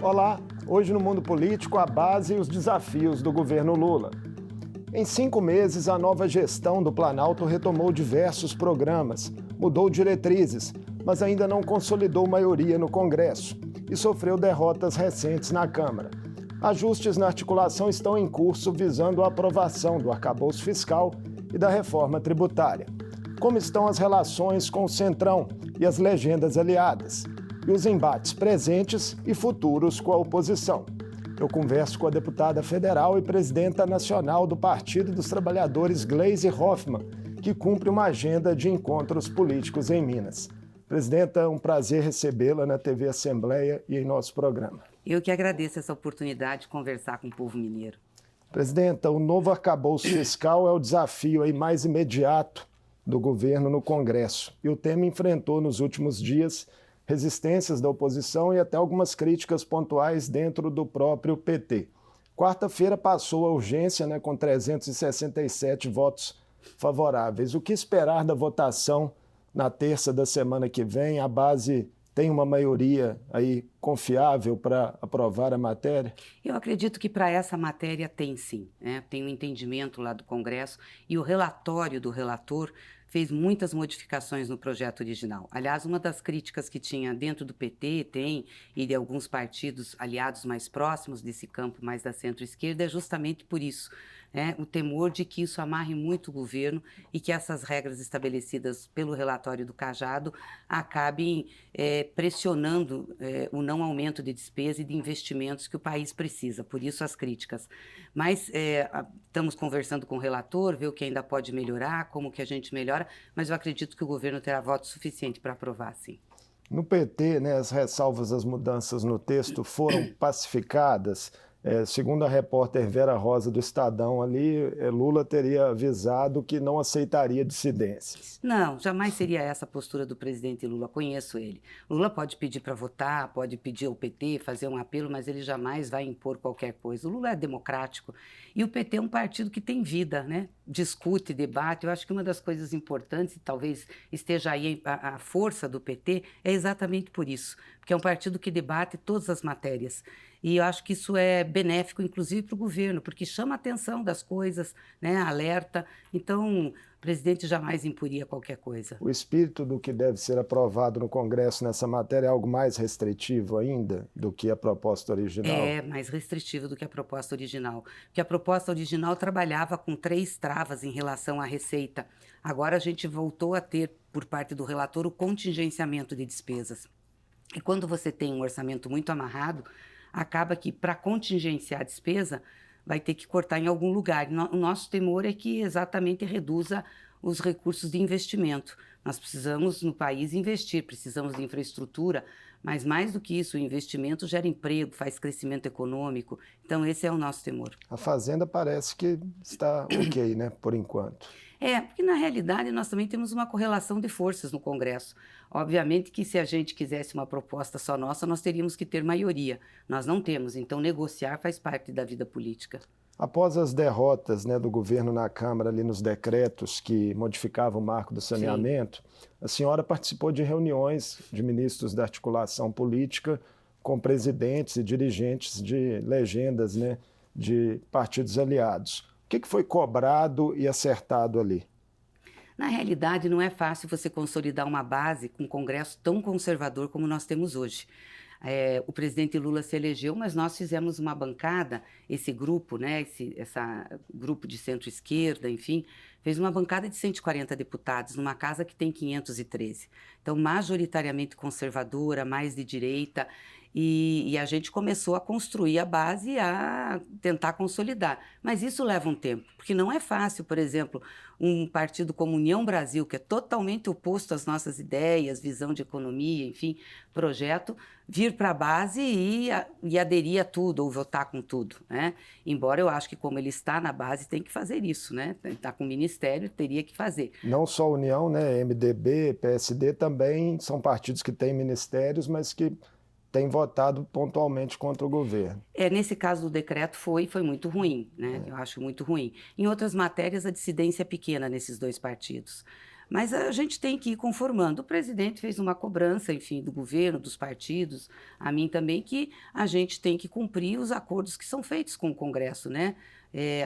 Olá, hoje no Mundo Político, a base e os desafios do governo Lula. Em 5 meses, a nova gestão do Planalto retomou diversos programas, mudou diretrizes, mas ainda não consolidou maioria no Congresso e sofreu derrotas recentes na Câmara. Ajustes na articulação estão em curso visando a aprovação do arcabouço fiscal e da reforma tributária. Como estão as relações com o Centrão e as legendas aliadas? E os embates presentes e futuros com a oposição. Eu converso com a deputada federal e presidenta nacional do Partido dos Trabalhadores, Gleisi Hoffmann, que cumpre uma agenda de encontros políticos em Minas. Presidenta, um prazer recebê-la na TV Assembleia e em nosso programa. Eu que agradeço essa oportunidade de conversar com o povo mineiro. Presidenta, o novo arcabouço fiscal é o desafio aí mais imediato do governo no Congresso. E o tema enfrentou nos últimos dias resistências da oposição e até algumas críticas pontuais dentro do próprio PT. Quarta-feira passou a urgência, com 367 votos favoráveis. O que esperar da votação na terça da semana que vem? A base tem uma maioria aí confiável para aprovar a matéria? Eu acredito que para essa matéria tem sim, tem um entendimento lá do Congresso e o relatório do relator fez muitas modificações no projeto original. Aliás, uma das críticas que tinha dentro do PT, e de alguns partidos aliados mais próximos desse campo mais da centro-esquerda, é justamente por isso, o temor de que isso amarre muito o governo e que essas regras estabelecidas pelo relatório do Cajado acabem pressionando o não aumento de despesa e de investimentos que o país precisa, por isso as críticas. Mas estamos conversando com o relator, ver o que ainda pode melhorar, como que a gente melhora, mas eu acredito que o governo terá voto suficiente para aprovar, sim. No PT, as ressalvas às mudanças no texto foram pacificadas. Segundo a repórter Vera Rosa do Estadão, ali Lula teria avisado que não aceitaria dissidências. Não, jamais seria essa a postura do presidente Lula, conheço ele. Lula pode pedir para votar, pode pedir ao PT, fazer um apelo, mas ele jamais vai impor qualquer coisa. O Lula é democrático e o PT é um partido que tem vida, discute, debate. Eu acho que uma das coisas importantes, e talvez esteja aí a força do PT, é exatamente por isso, porque é um partido que debate todas as matérias. E eu acho que isso é benéfico, inclusive, para o governo, porque chama a atenção das coisas, alerta. Então, o presidente jamais imporia qualquer coisa. O espírito do que deve ser aprovado no Congresso nessa matéria é algo mais restritivo ainda do que a proposta original? É mais restritivo do que a proposta original, porque a proposta original trabalhava com 3 travas em relação à receita. Agora a gente voltou a ter, por parte do relator, o contingenciamento de despesas. E quando você tem um orçamento muito amarrado, acaba que, para contingenciar a despesa, vai ter que cortar em algum lugar. O nosso temor é que exatamente reduza os recursos de investimento. Nós precisamos, no país, investir, precisamos de infraestrutura, mas mais do que isso, o investimento gera emprego, faz crescimento econômico. Então, esse é o nosso temor. A Fazenda parece que está ok, por enquanto. Porque na realidade nós também temos uma correlação de forças no Congresso. Obviamente que se a gente quisesse uma proposta só nossa, nós teríamos que ter maioria. Nós não temos, então negociar faz parte da vida política. Após as derrotas do governo na Câmara, ali nos decretos que modificavam o marco do saneamento, sim, a senhora participou de reuniões de ministros da articulação política com presidentes e dirigentes de legendas de partidos aliados. O que foi cobrado e acertado ali? Na realidade, não é fácil você consolidar uma base com um Congresso tão conservador como nós temos hoje. O presidente Lula se elegeu, mas nós fizemos uma bancada, esse grupo, esse grupo de centro-esquerda, enfim, fez uma bancada de 140 deputados, numa casa que tem 513. Então, majoritariamente conservadora, mais de direita, e a gente começou a construir a base e a tentar consolidar. Mas isso leva um tempo, porque não é fácil, por exemplo, um partido como União Brasil, que é totalmente oposto às nossas ideias, visão de economia, enfim, projeto, vir para a base e aderir a tudo, ou votar com tudo, Embora eu acho que como ele está na base, tem que fazer isso, Está com o Ministério, teria que fazer. Não só a União, MDB, PSD também são partidos que têm ministérios, mas que têm votado pontualmente contra o governo. Nesse caso do decreto foi muito ruim, Eu acho muito ruim. Em outras matérias, a dissidência é pequena nesses dois partidos. Mas a gente tem que ir conformando. O presidente fez uma cobrança, enfim, do governo, dos partidos, a mim também, que a gente tem que cumprir os acordos que são feitos com o Congresso, né?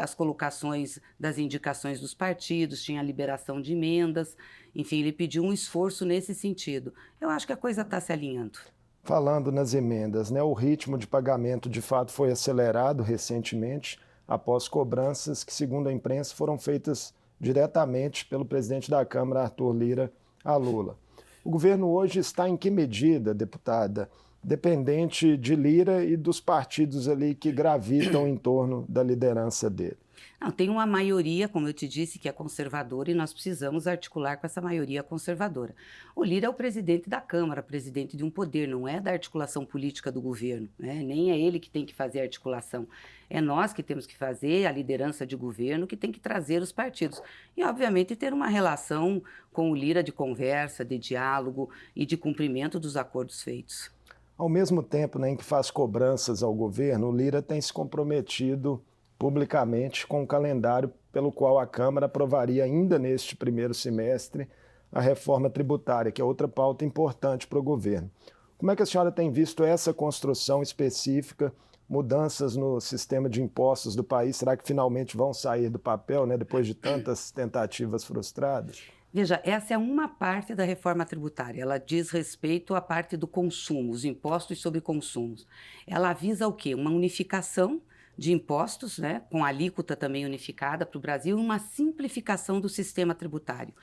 As colocações das indicações dos partidos, tinha a liberação de emendas, enfim, ele pediu um esforço nesse sentido. Eu acho que a coisa está se alinhando. Falando nas emendas, né, o ritmo de pagamento de fato foi acelerado recentemente, após cobranças que, segundo a imprensa, foram feitas diretamente pelo presidente da Câmara, Arthur Lira, a Lula. O governo hoje está em que medida, deputada, dependente de Lira e dos partidos ali que gravitam em torno da liderança dele? Não, tem uma maioria, como eu te disse, que é conservadora e nós precisamos articular com essa maioria conservadora. O Lira é o presidente da Câmara, presidente de um poder, não é da articulação política do governo, né? Nem é ele que tem que fazer a articulação. É nós que temos que fazer, a liderança de governo, que tem que trazer os partidos. E, obviamente, ter uma relação com o Lira de conversa, de diálogo e de cumprimento dos acordos feitos. Ao mesmo tempo, né, em que faz cobranças ao governo, o Lira tem se comprometido publicamente com o calendário pelo qual a Câmara aprovaria ainda neste primeiro semestre a reforma tributária, que é outra pauta importante para o governo. Como é que a senhora tem visto essa construção específica, mudanças no sistema de impostos do país? Será que finalmente vão sair do papel, né, depois de tantas tentativas frustradas? Veja, essa é uma parte da reforma tributária. Ela diz respeito à parte do consumo, os impostos sobre consumos. Ela visa o quê? Uma unificação de impostos, né, com alíquota também unificada para o Brasil, e uma simplificação do sistema tributário.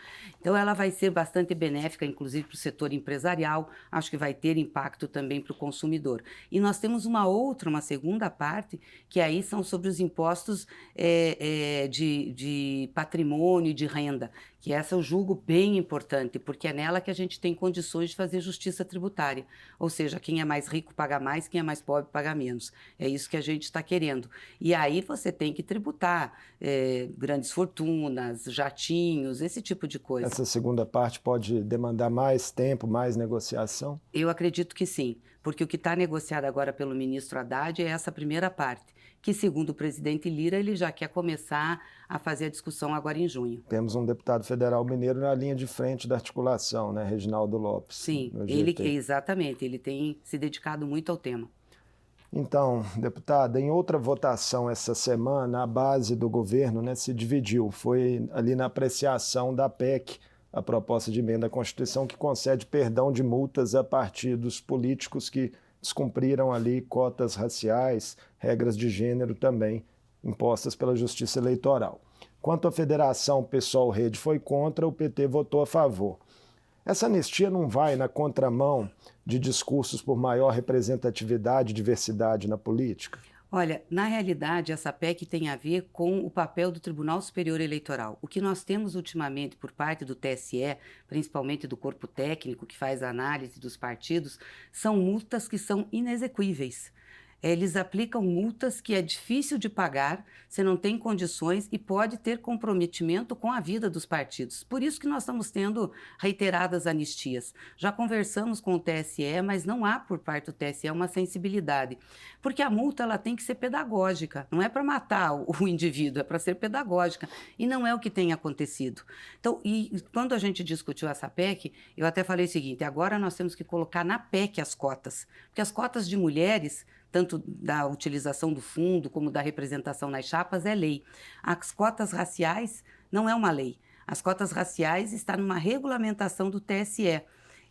Então, ela vai ser bastante benéfica, inclusive para o setor empresarial, acho que vai ter impacto também para o consumidor. E nós temos uma segunda parte, que aí são sobre os impostos de patrimônio e de renda, que essa eu julgo bem importante, porque é nela que a gente tem condições de fazer justiça tributária. Ou seja, quem é mais rico paga mais, quem é mais pobre paga menos. É isso que a gente está querendo. E aí você tem que tributar grandes fortunas, jatinhos, esse tipo de coisa. Essa segunda parte pode demandar mais tempo, mais negociação? Eu acredito que sim, porque o que está negociado agora pelo ministro Haddad é essa primeira parte, que segundo o presidente Lira, ele já quer começar a fazer a discussão agora em junho. Temos um deputado federal mineiro na linha de frente da articulação, né, Reginaldo Lopes. Sim, exatamente, ele tem se dedicado muito ao tema. Então, deputada, em outra votação essa semana, a base do governo, né, se dividiu. Foi ali na apreciação da PEC, a proposta de emenda à Constituição, que concede perdão de multas a partidos políticos que descumpriram ali cotas raciais, regras de gênero também impostas pela Justiça Eleitoral. Quanto à Federação PSOL-Rede foi contra, o PT votou a favor. Essa anistia não vai na contramão de discursos por maior representatividade e diversidade na política? Olha, na realidade, essa PEC tem a ver com o papel do Tribunal Superior Eleitoral. O que nós temos ultimamente por parte do TSE, principalmente do corpo técnico que faz a análise dos partidos, são multas que são inexequíveis. Eles aplicam multas que é difícil de pagar, você não tem condições e pode ter comprometimento com a vida dos partidos. Por isso que nós estamos tendo reiteradas anistias. Já conversamos com o TSE, mas não há por parte do TSE uma sensibilidade. Porque a multa ela tem que ser pedagógica, não é para matar o indivíduo, é para ser pedagógica. E não é o que tem acontecido. Então, e quando a gente discutiu essa PEC, eu até falei o seguinte, agora nós temos que colocar na PEC as cotas. Porque as cotas de mulheres, tanto da utilização do fundo como da representação nas chapas, é lei. As cotas raciais não é uma lei. As cotas raciais estão numa regulamentação do TSE.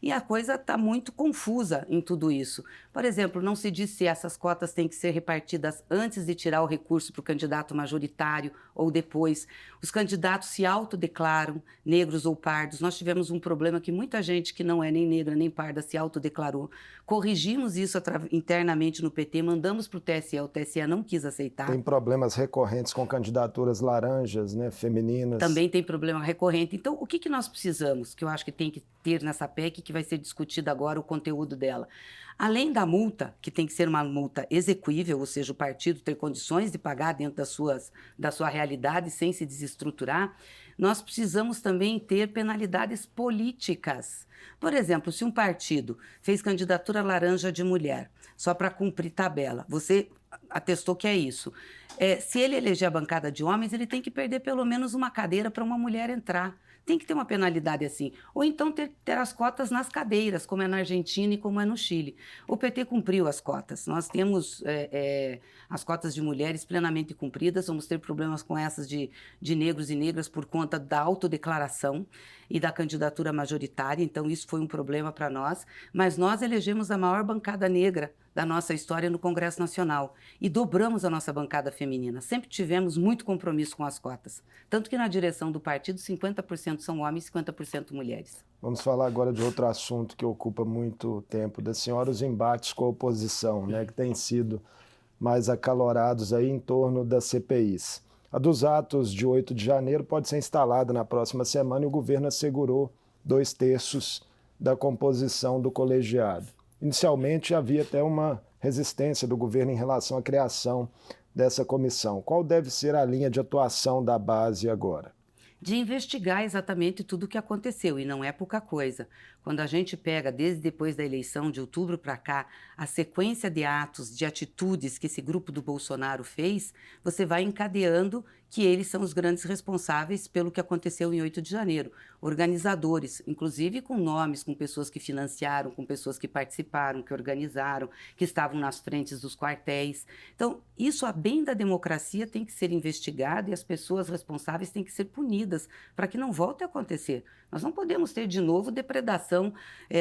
E a coisa está muito confusa em tudo isso. Por exemplo, não se diz se essas cotas têm que ser repartidas antes de tirar o recurso para o candidato majoritário ou depois. Os candidatos se autodeclaram negros ou pardos. Nós tivemos um problema que muita gente que não é nem negra nem parda se autodeclarou. Corrigimos isso internamente no PT, mandamos para o TSE não quis aceitar. Tem problemas recorrentes com candidaturas laranjas, né, femininas. Também tem problema recorrente. Então, o que nós precisamos, que eu acho que tem que ter nessa PEC, que vai ser discutido agora o conteúdo dela? Além da multa, que tem que ser uma multa exequível, ou seja, o partido ter condições de pagar dentro da sua realidade sem se desestruturar, nós precisamos também ter penalidades políticas. Por exemplo, se um partido fez candidatura laranja de mulher, só para cumprir tabela, você atestou que é isso. Se ele eleger a bancada de homens, ele tem que perder pelo menos uma cadeira para uma mulher entrar. Tem que ter uma penalidade assim. Ou então ter as cotas nas cadeiras, como é na Argentina e como é no Chile. O PT cumpriu as cotas. Nós temos as cotas de mulheres plenamente cumpridas. Vamos ter problemas com essas de negros e negras por conta da autodeclaração e da candidatura majoritária. Então, isso foi um problema para nós. Mas nós elegemos a maior bancada negra da nossa história no Congresso Nacional e dobramos a nossa bancada feminina. Sempre tivemos muito compromisso com as cotas. Tanto que na direção do partido, 50% são homens e 50% mulheres. Vamos falar agora de outro assunto que ocupa muito tempo da senhora, os embates com a oposição, né, que têm sido mais acalorados aí em torno das CPIs. A dos atos de 8 de janeiro pode ser instalada na próxima semana e o governo assegurou 2/3 da composição do colegiado. Inicialmente, havia até uma resistência do governo em relação à criação dessa comissão. Qual deve ser a linha de atuação da base agora? De investigar exatamente tudo o que aconteceu, e não é pouca coisa. Quando a gente pega, desde depois da eleição de outubro para cá, a sequência de atos, de atitudes que esse grupo do Bolsonaro fez, você vai encadeando que eles são os grandes responsáveis pelo que aconteceu em 8 de janeiro. Organizadores, inclusive com nomes, com pessoas que financiaram, com pessoas que participaram, que organizaram, que estavam nas frentes dos quartéis. Então, isso, a bem da democracia, tem que ser investigado e as pessoas responsáveis têm que ser punidas para que não volte a acontecer. Nós não podemos ter de novo depredação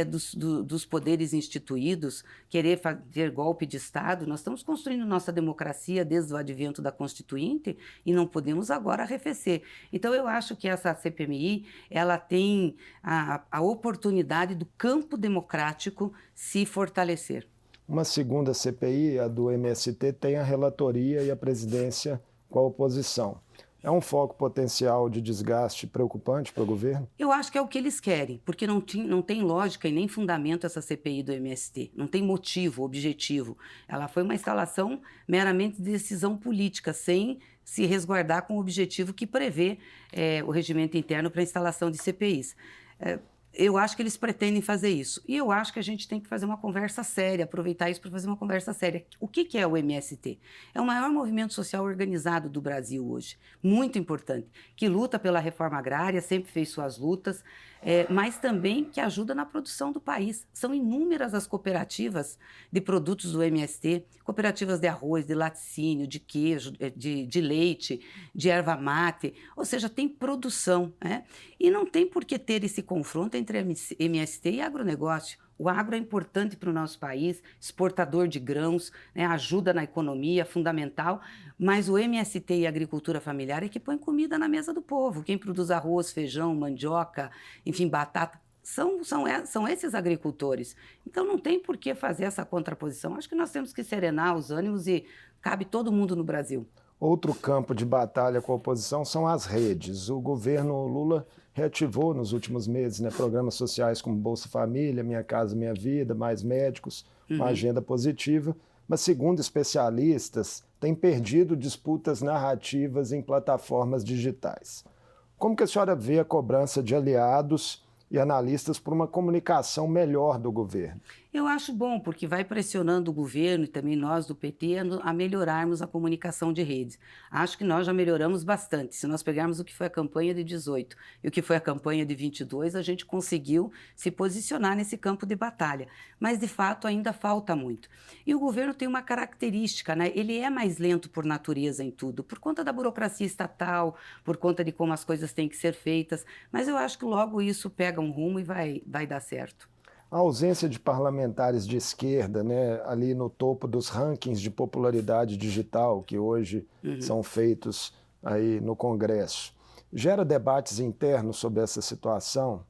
dos poderes instituídos, querer fazer golpe de Estado. Nós estamos construindo nossa democracia desde o advento da Constituinte e não podemos agora arrefecer. Então, eu acho que essa CPMI, ela tem a oportunidade do campo democrático se fortalecer. Uma segunda CPI, a do MST, tem a relatoria e a presidência com a oposição. É um foco potencial de desgaste preocupante para o governo? Eu acho que é o que eles querem, porque não tem lógica e nem fundamento essa CPI do MST. Não tem motivo, objetivo. Ela foi uma instalação meramente de decisão política, sem se resguardar com o objetivo que prevê o regimento interno para a instalação de CPIs. Eu acho que eles pretendem fazer isso. E eu acho que a gente tem que fazer uma conversa séria, aproveitar isso para fazer uma conversa séria. O que é o MST? É o maior movimento social organizado do Brasil hoje, muito importante, que luta pela reforma agrária, sempre fez suas lutas, mas também que ajuda na produção do país. São inúmeras as cooperativas de produtos do MST, cooperativas de arroz, de laticínio, de queijo, de leite, de erva mate, ou seja, tem produção, né? E não tem por que ter esse confronto entre MST e agronegócio. O agro é importante para o nosso país, exportador de grãos, né, ajuda na economia, fundamental, mas o MST e a agricultura familiar é que põe comida na mesa do povo. Quem produz arroz, feijão, mandioca, enfim, batata, são esses agricultores. Então não tem por que fazer essa contraposição. Acho que nós temos que serenar os ânimos e cabe todo mundo no Brasil. Outro campo de batalha com a oposição são as redes. O governo Lula reativou nos últimos meses, né, programas sociais como Bolsa Família, Minha Casa Minha Vida, Mais Médicos, uma agenda positiva, mas, segundo especialistas, tem perdido disputas narrativas em plataformas digitais. Como que a senhora vê a cobrança de aliados e analistas por uma comunicação melhor do governo? Eu acho bom, porque vai pressionando o governo e também nós do PT a melhorarmos a comunicação de redes. Acho que nós já melhoramos bastante. Se nós pegarmos o que foi a campanha de 18 e o que foi a campanha de 22, a gente conseguiu se posicionar nesse campo de batalha. Mas, de fato, ainda falta muito. E o governo tem uma característica, né? Ele é mais lento por natureza em tudo, por conta da burocracia estatal, por conta de como as coisas têm que ser feitas. Mas eu acho que logo isso pega um rumo e vai dar certo. A ausência de parlamentares de esquerda, né, ali no topo dos rankings de popularidade digital que hoje são feitos aí no Congresso, gera debates internos sobre essa situação?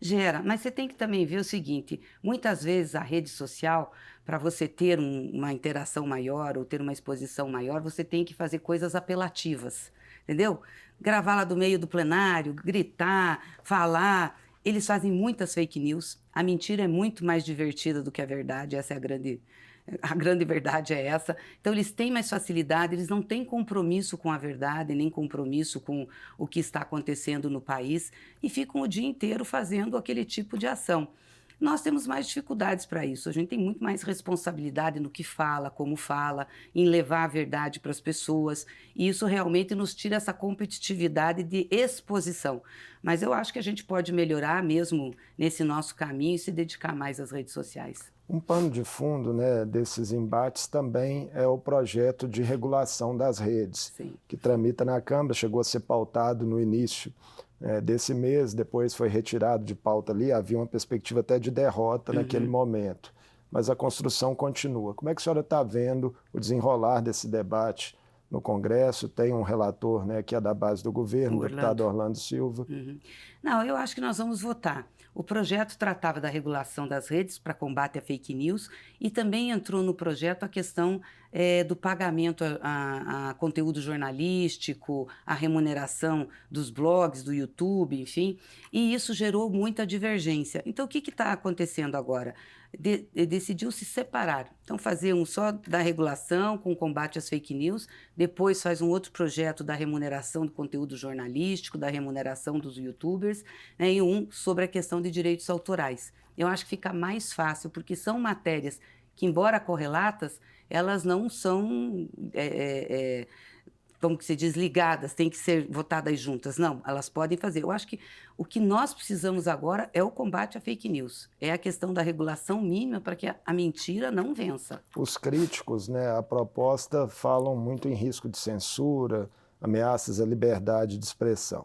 Gera, mas você tem que também ver o seguinte, muitas vezes a rede social, para você ter uma interação maior ou ter uma exposição maior, você tem que fazer coisas apelativas, entendeu? Gravar lá do meio do plenário, gritar, falar. Eles fazem muitas fake news. A mentira é muito mais divertida do que a verdade, essa é a grande verdade é essa. Então, eles têm mais facilidade, eles não têm compromisso com a verdade, nem compromisso com o que está acontecendo no país e ficam o dia inteiro fazendo aquele tipo de ação. Nós temos mais dificuldades para isso, a gente tem muito mais responsabilidade no que fala, como fala, em levar a verdade para as pessoas, e isso realmente nos tira essa competitividade de exposição. Mas eu acho que a gente pode melhorar mesmo nesse nosso caminho e se dedicar mais às redes sociais. Um pano de fundo, né, desses embates também é o projeto de regulação das redes, Sim. que tramita na Câmara, chegou a ser pautado no início desse mês, depois foi retirado de pauta ali, havia uma perspectiva até de derrota naquele momento. Mas a construção continua. Como é que a senhora está vendo o desenrolar desse debate no Congresso? Tem um relator, né, que é da base do governo, o deputado Orlando Silva. Não, eu acho que nós vamos votar. O projeto tratava da regulação das redes para combate a fake news e também entrou no projeto a questão do pagamento a conteúdo jornalístico, a remuneração dos blogs, do YouTube, enfim, e isso gerou muita divergência. Então, o que está acontecendo agora? Decidiu se separar. Então, fazer um só da regulação com combate às fake news, depois faz um outro projeto da remuneração do conteúdo jornalístico, da remuneração dos youtubers, né, e um sobre a questão de direitos autorais. Eu acho que fica mais fácil, porque são matérias que, embora correlatas, elas não são, como que se diz, ligadas, têm que ser votadas juntas. Não, elas podem fazer. Eu acho que o que nós precisamos agora é o combate à fake news. É a questão da regulação mínima para que a mentira não vença. Os críticos, né, à proposta falam muito em risco de censura, ameaças à liberdade de expressão.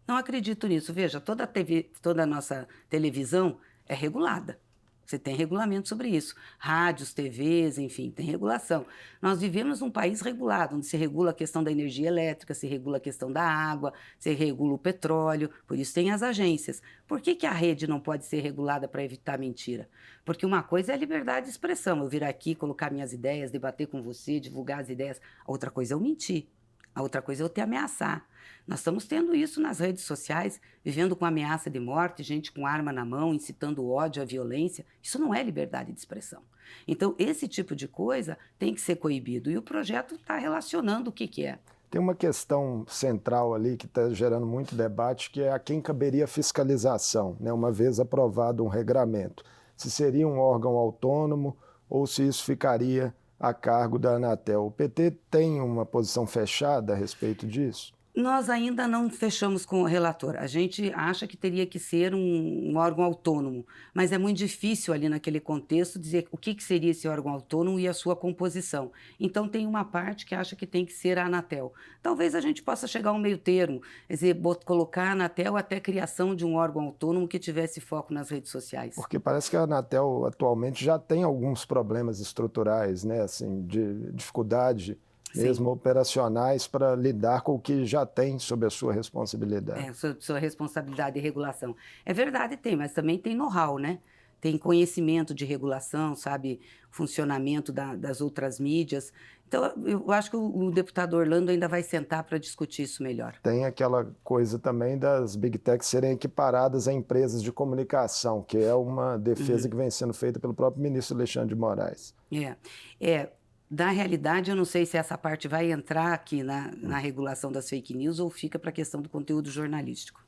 Não acredito nisso. Veja, toda a nossa televisão é regulada. Você tem regulamento sobre isso. Rádios, TVs, enfim, tem regulação. Nós vivemos num país regulado, onde se regula a questão da energia elétrica, se regula a questão da água, se regula o petróleo, por isso tem as agências. Por que a rede não pode ser regulada para evitar mentira? Porque uma coisa é a liberdade de expressão, eu vir aqui, colocar minhas ideias, debater com você, divulgar as ideias. A outra coisa é eu mentir. A outra coisa é eu te ameaçar. Nós estamos tendo isso nas redes sociais, vivendo com ameaça de morte, gente com arma na mão, incitando o ódio, a violência. Isso não é liberdade de expressão. Então, esse tipo de coisa tem que ser coibido. E o projeto está relacionando o que é. Tem uma questão central ali que está gerando muito debate, que é a quem caberia a fiscalização, né, uma vez aprovado um regramento. Se seria um órgão autônomo ou se isso ficaria a cargo da Anatel. O PT tem uma posição fechada a respeito disso? Nós ainda não fechamos com o relator. A gente acha que teria que ser um órgão autônomo, mas é muito difícil ali naquele contexto dizer o que seria esse órgão autônomo e a sua composição. Então tem uma parte que acha que tem que ser a Anatel. Talvez a gente possa chegar a um meio termo, quer dizer, colocar a Anatel até a criação de um órgão autônomo que tivesse foco nas redes sociais. Porque parece que a Anatel atualmente já tem alguns problemas estruturais, né, assim, de dificuldade mesmo operacionais para lidar com o que já tem sob a sua responsabilidade. Sob sua responsabilidade e regulação. É verdade, tem, mas também tem know-how, né? Tem conhecimento de regulação, sabe, funcionamento das outras mídias. Então, eu acho que o deputado Orlando ainda vai sentar para discutir isso melhor. Tem aquela coisa também das Big Techs serem equiparadas a empresas de comunicação, que é uma defesa que vem sendo feita pelo próprio ministro Alexandre de Moraes. Na realidade, eu não sei se essa parte vai entrar aqui na regulação das fake news ou fica para a questão do conteúdo jornalístico.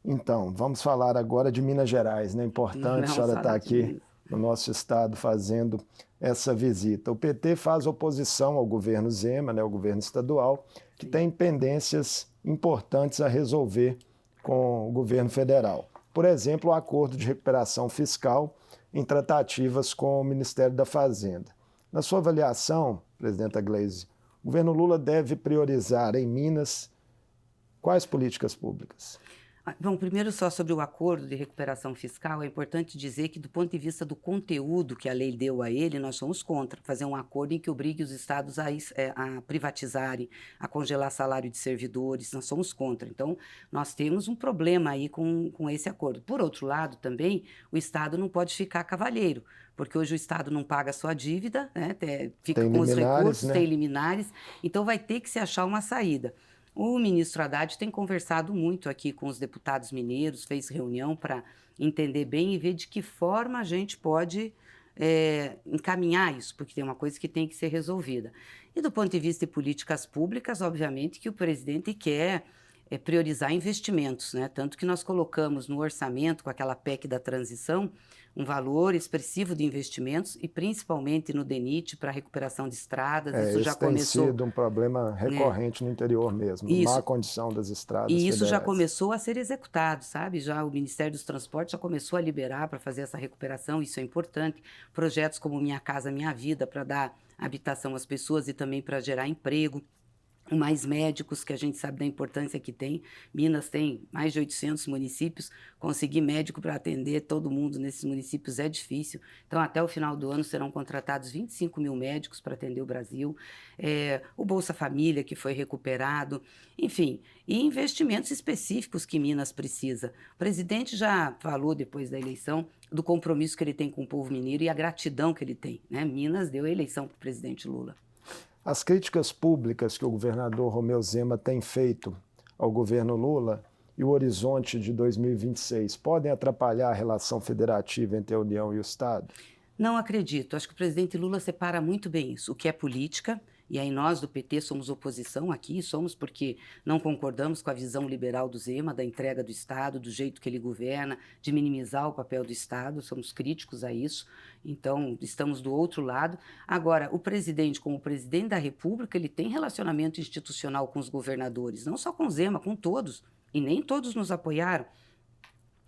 Então, vamos falar agora de Minas Gerais, né? Importante a senhora estar aqui no nosso estado fazendo essa visita. O PT faz oposição ao governo Zema, né, ao governo estadual, que tem pendências importantes a resolver com o governo federal. Por exemplo, o acordo de recuperação fiscal em tratativas com o Ministério da Fazenda. Na sua avaliação, presidenta Gleisi, o governo Lula deve priorizar em Minas quais políticas públicas? Bom, primeiro só sobre o acordo de recuperação fiscal, é importante dizer que do ponto de vista do conteúdo que a lei deu a ele, nós somos contra fazer um acordo em que obrigue os estados a privatizarem, a congelar salário de servidores, nós somos contra. Então, nós temos um problema aí com esse acordo. Por outro lado, também, o estado não pode ficar cavalheiro, porque hoje o estado não paga a sua dívida, né, fica com os recursos, né? Tem liminares, então vai ter que se achar uma saída. O ministro Haddad tem conversado muito aqui com os deputados mineiros, fez reunião para entender bem e ver de que forma a gente pode encaminhar isso, porque tem uma coisa que tem que ser resolvida. E do ponto de vista de políticas públicas, obviamente que o presidente quer priorizar investimentos, né? Tanto que nós colocamos no orçamento, com aquela PEC da transição, um valor expressivo de investimentos e principalmente no DENIT para recuperação de estradas. Isso já Esse tem começou. sido um problema recorrente no interior mesmo, má Isso. condição das estradas E isso já federais. começou a ser executado, sabe? Já o Ministério dos Transportes já começou a liberar para fazer essa recuperação, isso é importante. Projetos como Minha Casa Minha Vida, para dar habitação às pessoas e também para gerar emprego. Mais médicos, que a gente sabe da importância que tem. Minas tem mais de 800 municípios, conseguir médico para atender todo mundo nesses municípios é difícil. Então, até o final do ano serão contratados 25 mil médicos para atender o Brasil. O Bolsa Família, que foi recuperado, enfim, e investimentos específicos que Minas precisa. O presidente já falou, depois da eleição, do compromisso que ele tem com o povo mineiro e a gratidão que ele tem, né? Minas deu a eleição para o presidente Lula. As críticas públicas que o governador Romeu Zema tem feito ao governo Lula e o horizonte de 2026 podem atrapalhar a relação federativa entre a União e o Estado? Não acredito. Acho que o presidente Lula separa muito bem isso. O que é política, e aí nós do PT somos oposição aqui, somos porque não concordamos com a visão liberal do Zema, da entrega do Estado, do jeito que ele governa, de minimizar o papel do Estado, somos críticos a isso, então estamos do outro lado. Agora, o presidente, como presidente da República, ele tem relacionamento institucional com os governadores, não só com o Zema, com todos, e nem todos nos apoiaram.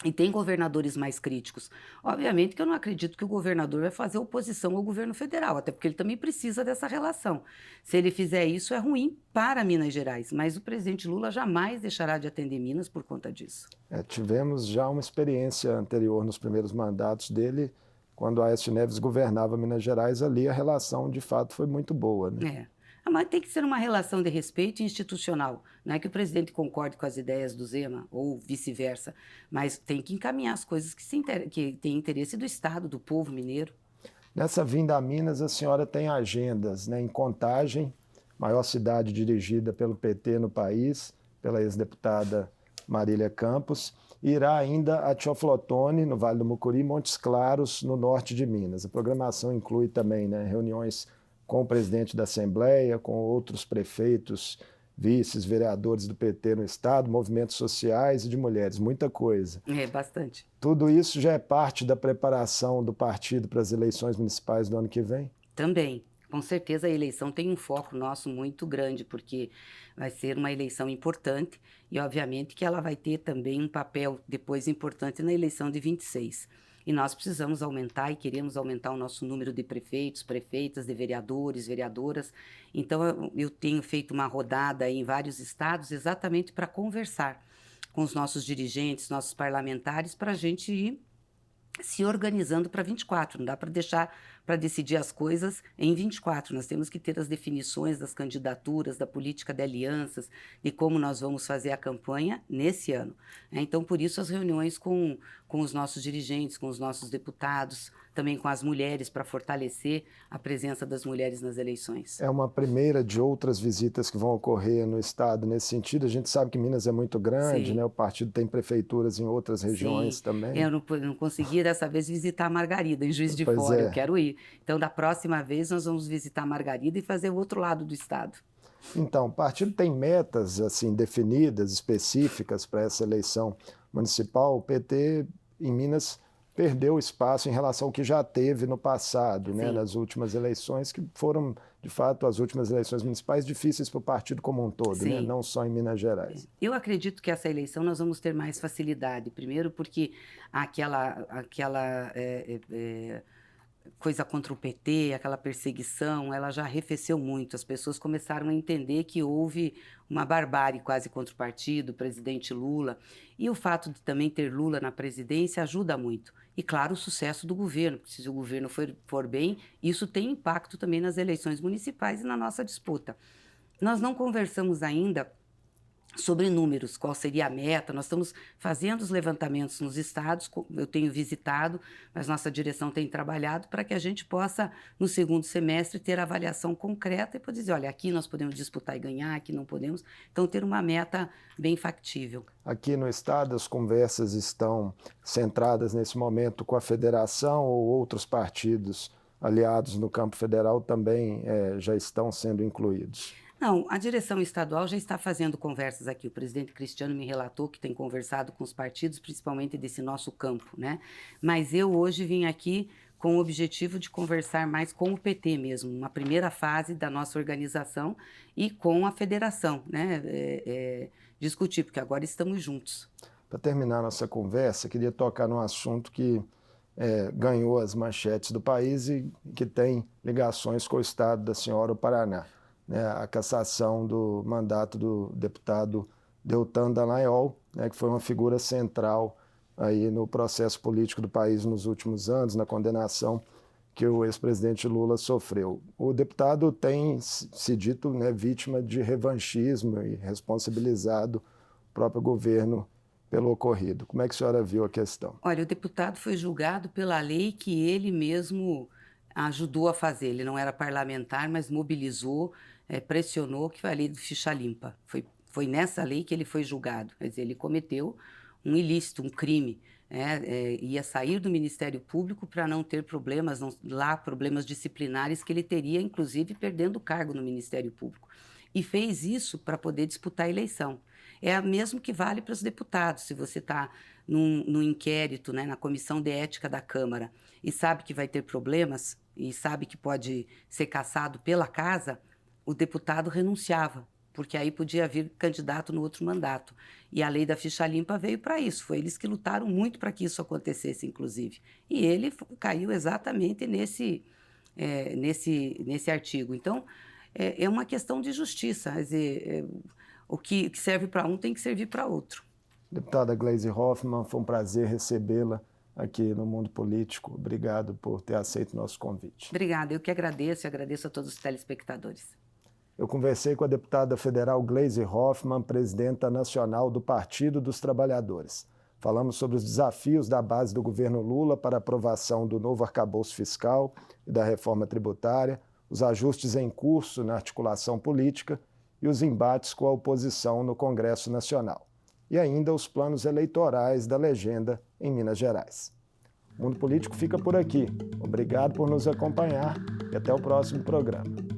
E tem governadores mais críticos. Obviamente que eu não acredito que o governador vai fazer oposição ao governo federal, até porque ele também precisa dessa relação. Se ele fizer isso, é ruim para Minas Gerais, mas o presidente Lula jamais deixará de atender Minas por conta disso. Tivemos já uma experiência anterior nos primeiros mandatos dele, quando Aécio Neves governava Minas Gerais, ali a relação de fato foi muito boa, né? Mas tem que ser uma relação de respeito institucional. Não é que o presidente concorde com as ideias do Zema ou vice-versa, mas tem que encaminhar as coisas que têm interesse do Estado, do povo mineiro. Nessa vinda a Minas, a senhora tem agendas, né, em Contagem, maior cidade dirigida pelo PT no país, pela ex-deputada Marília Campos, e irá ainda a Teoflotone, no Vale do Mucuri, e Montes Claros, no norte de Minas. A programação inclui também, né, reuniões com o presidente da Assembleia, com outros prefeitos, vices, vereadores do PT no estado, movimentos sociais e de mulheres, muita coisa. Bastante. Tudo isso já é parte da preparação do partido para as eleições municipais do ano que vem? Também. Com certeza a eleição tem um foco nosso muito grande, porque vai ser uma eleição importante e, obviamente, que ela vai ter também um papel depois importante na eleição de 26. E nós precisamos aumentar e queremos aumentar o nosso número de prefeitos, prefeitas, de vereadores, vereadoras. Então, eu tenho feito uma rodada em vários estados exatamente para conversar com os nossos dirigentes, nossos parlamentares, para a gente ir se organizando para 24. Não dá para deixar para decidir as coisas em 24. Nós temos que ter as definições das candidaturas, da política de alianças, de como nós vamos fazer a campanha nesse ano. Então, por isso, as reuniões com os nossos dirigentes, com os nossos deputados, também com as mulheres, para fortalecer a presença das mulheres nas eleições. É uma primeira de outras visitas que vão ocorrer no estado nesse sentido. A gente sabe que Minas é muito grande, né? O partido tem prefeituras em outras regiões também. Eu não consegui dessa vez visitar a Margarida, em Juiz de Fora, eu quero ir. Então, da próxima vez, nós vamos visitar a Margarida e fazer o outro lado do estado. Então, o partido tem metas assim definidas, específicas para essa eleição municipal. O PT em Minas perdeu espaço em relação ao que já teve no passado, né, nas últimas eleições, que foram, de fato, as últimas eleições municipais difíceis para o partido como um todo, né, não só em Minas Gerais. Eu acredito que essa eleição nós vamos ter mais facilidade. Primeiro porque aquela coisa contra o PT, aquela perseguição, ela já arrefeceu muito. As pessoas começaram a entender que houve uma barbárie quase contra o partido, o presidente Lula. E o fato de também ter Lula na presidência ajuda muito. E, claro, o sucesso do governo, porque se o governo for bem, isso tem impacto também nas eleições municipais e na nossa disputa. Nós não conversamos ainda sobre números, qual seria a meta. Nós estamos fazendo os levantamentos nos estados, eu tenho visitado, mas nossa direção tem trabalhado para que a gente possa, no segundo semestre, ter avaliação concreta e poder dizer, olha, aqui nós podemos disputar e ganhar, aqui não podemos. Então, ter uma meta bem factível. Aqui no estado, as conversas estão centradas nesse momento com a federação ou outros partidos aliados no campo federal também já estão sendo incluídos? Não, a direção estadual já está fazendo conversas aqui. O presidente Cristiano me relatou que tem conversado com os partidos, principalmente desse nosso campo, né? Mas eu hoje vim aqui com o objetivo de conversar mais com o PT mesmo, uma primeira fase da nossa organização e com a federação, né? Discutir, porque agora estamos juntos. Para terminar nossa conversa, queria tocar num assunto que ganhou as manchetes do país e que tem ligações com o estado da senhora, o Paraná, né? A cassação do mandato do deputado Deltan Dallagnol, né, que foi uma figura central aí no processo político do país nos últimos anos, na condenação que o ex-presidente Lula sofreu. O deputado tem se dito, né, vítima de revanchismo e responsabilizado o próprio governo pelo ocorrido. Como é que a senhora viu a questão? Olha, o deputado foi julgado pela lei que ele mesmo ajudou a fazer. Ele não era parlamentar, mas mobilizou, pressionou, que foi a lei do ficha limpa. Foi nessa lei que ele foi julgado. Quer dizer, ele cometeu um ilícito, um crime. Ia sair do Ministério Público para não ter problemas problemas disciplinares que ele teria, inclusive, perdendo o cargo no Ministério Público. E fez isso para poder disputar a eleição. É o mesmo que vale para os deputados. Se você está num inquérito, né, na comissão de ética da Câmara, e sabe que vai ter problemas, e sabe que pode ser cassado pela casa, o deputado renunciava, porque aí podia vir candidato no outro mandato. E a lei da ficha limpa veio para isso. Foi eles que lutaram muito para que isso acontecesse, inclusive. E ele caiu exatamente nesse artigo. Então, é uma questão de justiça. Quer dizer, o que serve para um tem que servir para outro. Deputada Gleisi Hoffmann, foi um prazer recebê-la aqui no Mundo Político. Obrigado por ter aceito o nosso convite. Obrigada, eu que agradeço e agradeço a todos os telespectadores. Eu conversei com a deputada federal Gleisi Hoffmann, presidenta nacional do Partido dos Trabalhadores. Falamos sobre os desafios da base do governo Lula para a aprovação do novo arcabouço fiscal e da reforma tributária, os ajustes em curso na articulação política e os embates com a oposição no Congresso Nacional. E ainda os planos eleitorais da legenda em Minas Gerais. O Mundo Político fica por aqui. Obrigado por nos acompanhar e até o próximo programa.